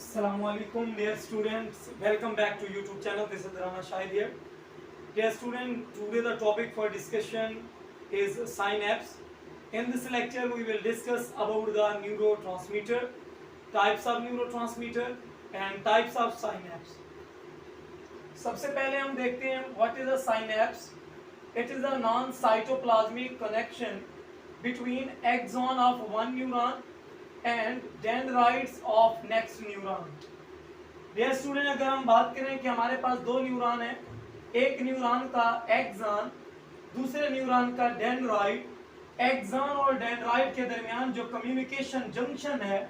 Assalamualaikum dear students, welcome back to YouTube channel. This is Rana Shahid here. Dear student, today the topic for discussion is synapse. In this lecture we will discuss about the neurotransmitter, types of neurotransmitter and types of synapse. सबसे पहले हम देखते हैं what is a synapse. It is a non-cytoplasmic connection between axon of one neuron and dendrites of next neuron. Dear student, अगर हम बात करें कि हमारे पास दो न्यूरॉन है, एक न्यूरॉन का एक्सॉन, दूसरे न्यूरॉन का डेंड्राइट, एक्सॉन और डेंड्राइट के दरमियान जो कम्युनिकेशन जंक्शन है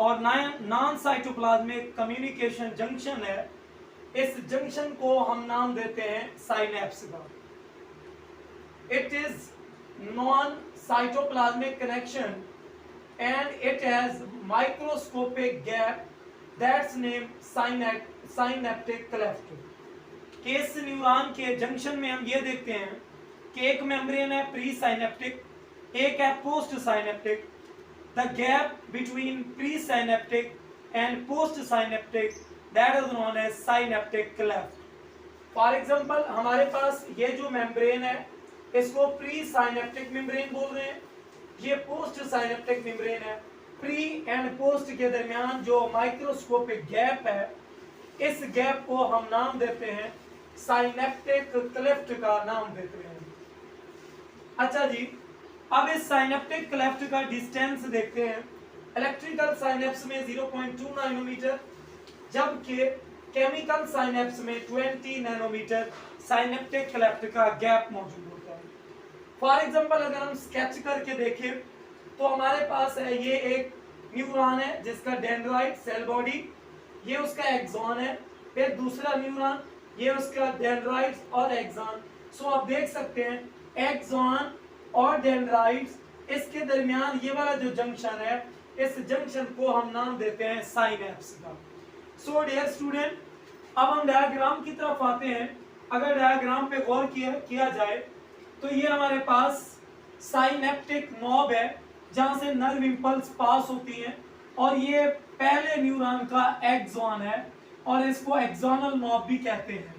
और नॉन साइटोप्लाज्मिक कम्युनिकेशन जंक्शन है, इस जंक्शन को हम नाम देते हैं साइनेप्स का. It is non-cytoplasmic connection and it has microscopic gap that's named synaptic cleft. इस न्यूरॉन के जंक्शन में हम ये देखते हैं कि एक मेम्ब्रेन है प्री साइनेप्टिक, एक है postsynaptic. The gap between presynaptic and postsynaptic that is known as synaptic cleft. For example, हमारे पास ये जो मेम्ब्रेन है इसको प्री साइनेप्टिक मेम्ब्रेन बोल रहे हैं, ये पोस्ट साइनेप्टिक मेम्ब्रेन है. प्री एंड पोस्ट के दरमियान जो माइक्रोस्कोपिक गैप है, इस गैप को हम नाम देते हैं साइनेप्टिक क्लेफ्ट का नाम देते हैं. अच्छा जी, अब इस साइनेप्टिक क्लेफ्ट का डिस्टेंस देखते हैं. इलेक्ट्रिकल साइनेप्स में 0.2 नैनोमीटर, जबकि केमिकल साइनेप्स में 20 नैनोमीटर साइनेप्टिक क्लेफ्ट का गैप मौजूद होता है. फॉर एग्जांपल, अगर हम स्केच करके देखें तो हमारे पास है ये एक न्यूरॉन है जिसका डेंड्राइट सेल बॉडी, ये उसका एक्सॉन है, फिर दूसरा न्यूरॉन, ये उसका डेंड्राइट्स और एक्सॉन. सो आप देख सकते हैं एक्सॉन और डेंड्राइट्स, इसके दरमियान ये वाला जो जंक्शन है, इस जंक्शन को हम नाम देते हैं साइनेप्स का. सो डियर स्टूडेंट, अब हम डायग्राम की तरफ आते हैं. अगर डायग्राम पे गौर किया जाए तो ये हमारे पास साइनेप्टिक नॉब है जहां से नर्व इंपल्स पास होती हैं, और ये पहले न्यूरॉन का एक्सॉन है और इसको एक्सोनल नॉब भी कहते हैं.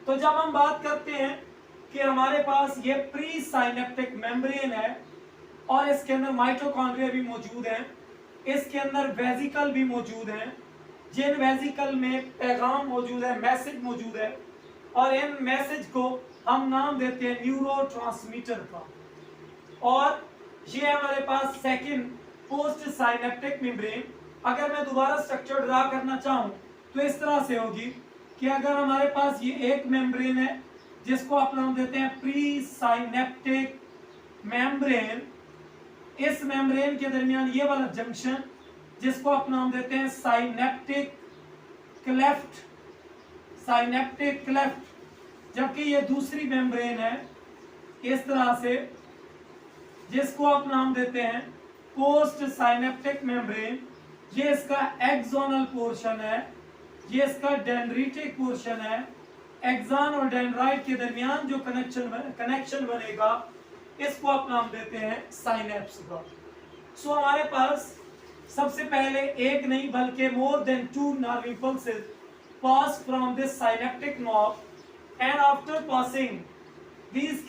तो जब हम बात करते हैं कि हमारे पास ये प्री साइनेप्टिक मेम्ब्रेन है और इसके अंदर माइटोकॉन्ड्रिया भी मौजूद हैं, इसके अंदर वेसिकल भी मौजूद हैं, जिन वेसिकल में पैगाम मौजूद है, मैसेज मौजूद है, और इन मैसेज को हम नाम देते हैं न्यूरोट्रांसमीटर का. और ये हमारे पास सेकंड पोस्ट साइनेप्टिक मेम्ब्रेन. अगर मैं दोबारा स्ट्रक्चर ड्रा करना चाहूं तो इस तरह से होगी कि अगर हमारे पास ये एक मेम्ब्रेन है जिसको आप नाम देते हैं प्री साइनेप्टिक मेम्ब्रेन, इस मेम्ब्रेन के दरमियान ये वाला जंक्शन जिसको आप नाम देते हैं साइनेप्टिक क्लेफ्ट, साइनेप्टिक क्लेफ्ट. जबकि ये दूसरी मेम्ब्रेन है इस तरह से जिसको आप नाम देते हैं पोस्ट साइनेप्टिक मेम्ब्रेन. ये इसका एक्सोनल पोर्शन है, ये इसका डेंड्रिटिक पोर्शन है. एक्सॉन और डेंड्राइट के दरमियान जो कनेक्शन बनेगा इसको आप नाम देते हैं साइनेप्स का. सो हमारे पास सबसे पहले एक नहीं बल्कि more than 2 nerve impulses pass from this synaptic knob, and after passing these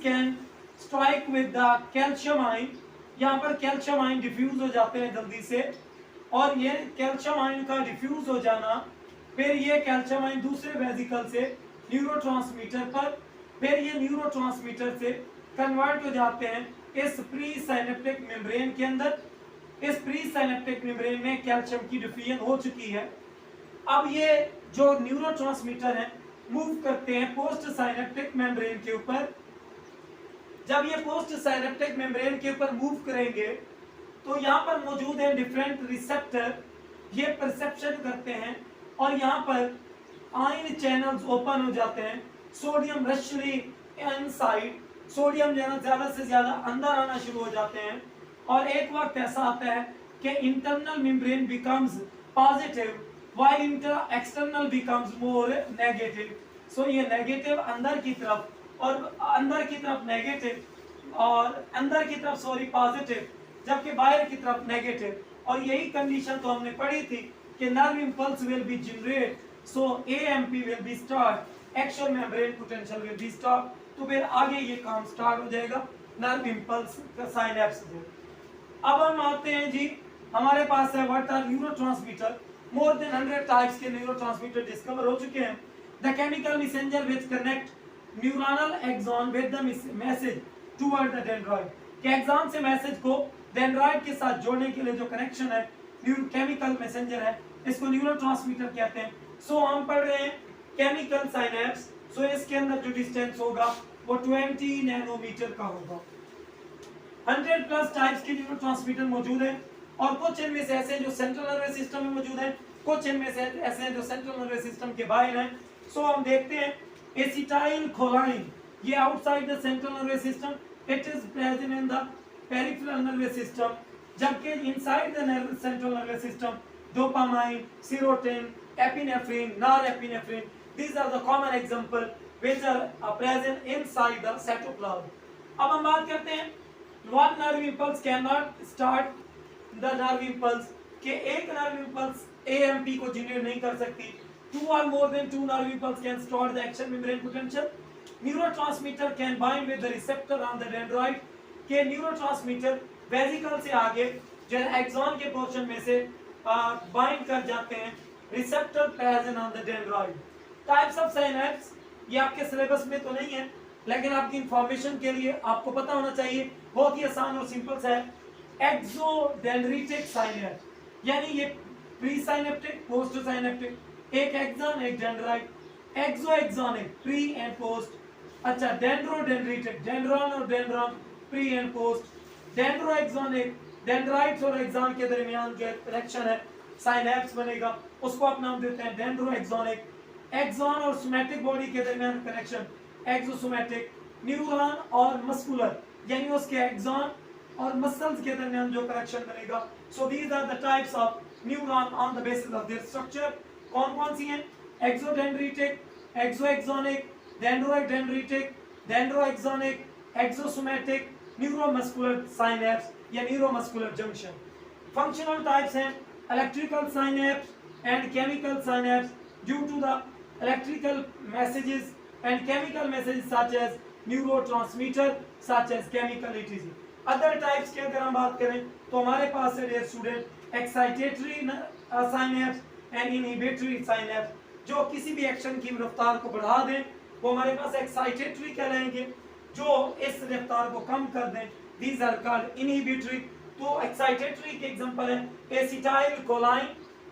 can strike with the calcium ion. यहाँ पर कैल्शियम आयन डिफ्यूज हो जाते हैं जल्दी से, और ये कैल्शियम आयन का डिफ्यूज हो जाना, फिर ये कैल्शियम आयन दूसरे वेसिकल से न्यूरोट्रांसमीटर पर, फिर ये न्यूरोट्रांसमीटर से कन्वर्ट हो जाते हैं इस प्री साइनेप्टिक मेम्ब्रेन के अंदर. इस प्री साइनेप्टिक मेम्ब्रेन में कैल्शियम की डिफ्यूजन हो चुकी है. अब ये जो न्यूरोट्रांसमीटर है मूव करते हैं पोस्ट साइनेप्टिक मेम्ब्रेन के ऊपर. जब ये पोस्ट साइनेप्टिक मेम्ब्रेन के ऊपर मूव करेंगे तो यहाँ पर मौजूद है डिफरेंट रिसेप्टर, ये परसेप्शन करते हैं और यहाँ पर आयन चैनल्स ओपन हो जाते हैं. सोडियम रशली इनसाइड, सोडियम ज्यादा से ज्यादा अंदर आना शुरू हो जाते हैं, और एक वक्त ऐसा आता है कि internal membrane becomes positive while external becomes more negative. So ये नेगेटिव अंदर की तरफ और अंदर की तरफ नेगेटिव और अंदर की तरफ पॉजिटिव, जबकि बाहर की तरफ नेगेटिव। और यही कंडीशन तो हमने पढ़ी थी कि nerve impulse will be generate, so AMP will be start, action membrane potential will be stop. तो फिर आगे ये काम स्टार्ट हो जाएगा नर्व इंपल्स का साइनेप्स से। अब हम आते हैं जी, हमारे पास है what are neurotransmitter. More than 100 types के न्यूरोट्रांसमीटर डिस्कवर हो चुके हैं। The chemical messenger which connect neuronal axon with the message toward the dendrite, के एक्सॉन से मैसेज को डेंड्राइट के साथ जोड़ने के लिए जो कनेक्शन है, केमिकल मैसेंजर है, इसको न्यूरोट्रांसमीटर कहते हैं। सो हम पढ़ रहे हैं केमिकल साइनेप्स। सो इसके अंदर जो डिस्टेंस होगा वो 20 नैनोमीटर का होगा। 100 प्लस टाइप्स के न्यूरोट्रांसमीटर मौजूद हैं और कुछ इनमें से ऐसे हैं जो सेंट्रल नर्वस सिस्टम में मौजूद हैं, कुछ इनमें से ऐसे हैं जो सेंट्रल नर्वस सिस्टम के बाहर हैं। सो हम देखते हैं एसिटाइल खोलाइन, ये outside the central nervous system, it is present in the peripheral nervous system, जबकि inside the central nervous system dopamine, serotonin, epinephrine, norepinephrine, these are the common example which are present inside the cytoplasm. अब हम बात करते हैं one nerve impulse cannot start the nerve impulse, के एक nerve impulse AMP को generate नहीं कर सकती। Two or more than two nerve impulse can start the action membrane potential. Neurotransmitter can bind with the receptor on the dendrite, के neurotransmitter vesicle से आगे जो एक्सॉन के पोर्शन में से बाइंड कर जाते हैं receptor present on the dendrite. Types of synapse, ये आपके सिलेबस में तो नहीं है लेकिन आपकी इंफॉर्मेशन के लिए आपको पता होना चाहिए, बहुत ही आसान और सिंपल सा है। एक्सोडेंड्रिटिक साइनेप्स, यानी ये प्री साइनेप्टिक, पोस्ट साइनेप्टिक, एक एक्सॉन एक dendrite, axo axonic pre and post. अच्छा, डेंड्रोडेंड्रिटिक, डेंड्रॉन और dendron pre and post. Dendro axonic, dendrites और एक्सॉन के दरमियान जो कनेक्शन है साइनेप्स बनेगा, उसको आप नाम देते हैं डेंड्रो एक्सोनिक। एक्सॉन और सोमैटिक बॉडी के दरमियान कनेक्शन एक्सोसोमैटिक। न्यूरॉन और मस्कुलर, यानी उसके एक्सॉन और मसल्स के दरमियान जो कनेक्शन बनेगा। So these are the types of neuron on the basis of their structure. कौन कौन सी हैं? Axodendritic, axoaxonic, dendrodendritic, dendroaxonic, axosomatic, neuromuscular synapse या न्यूरोमस्कुलर जंक्शन। फंक्शनल टाइप्स हैं electrical synapse and chemical synapse due to the electrical messages and chemical messages such as neurotransmitter such as chemical etc. Other types की अगर हम बात करें तो हमारे पास है dear student excitatory synapse and inhibitory synapse, जो किसी भी एक्शन की रफ्तार को बढ़ा दें वो हमारे पास एक्साइटेटरी कहलाएंगे, जो इस रफ्तार को कम कर दें these are called inhibitory। तो एक्साइटेटरी के एग्जांपल है एसिटाइल कोलाइन,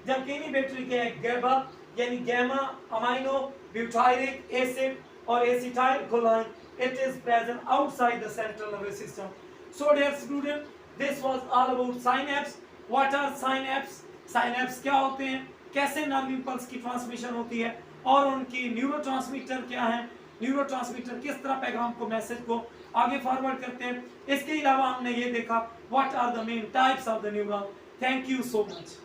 जबकि इनहिबिटरी के गैबा यानी गैमा अमाइनो ब्यूटायरिक एसिड और acetyl कोलाइन, it is present outside the central nervous system. So dear student, this was all about synapse. What are synapse? Synapse क्या होते हैं, कैसे नर्व इंपल्स की ट्रांसमिशन होती है और उनकी न्यूरोट्रांसमीटर क्या है, न्यूरोट्रांसमीटर किस तरह पैगाम को, मैसेज को आगे फॉरवर्ड करते हैं। इसके अलावा हमने ये देखा what are the main types of the neuron. Thank you so much.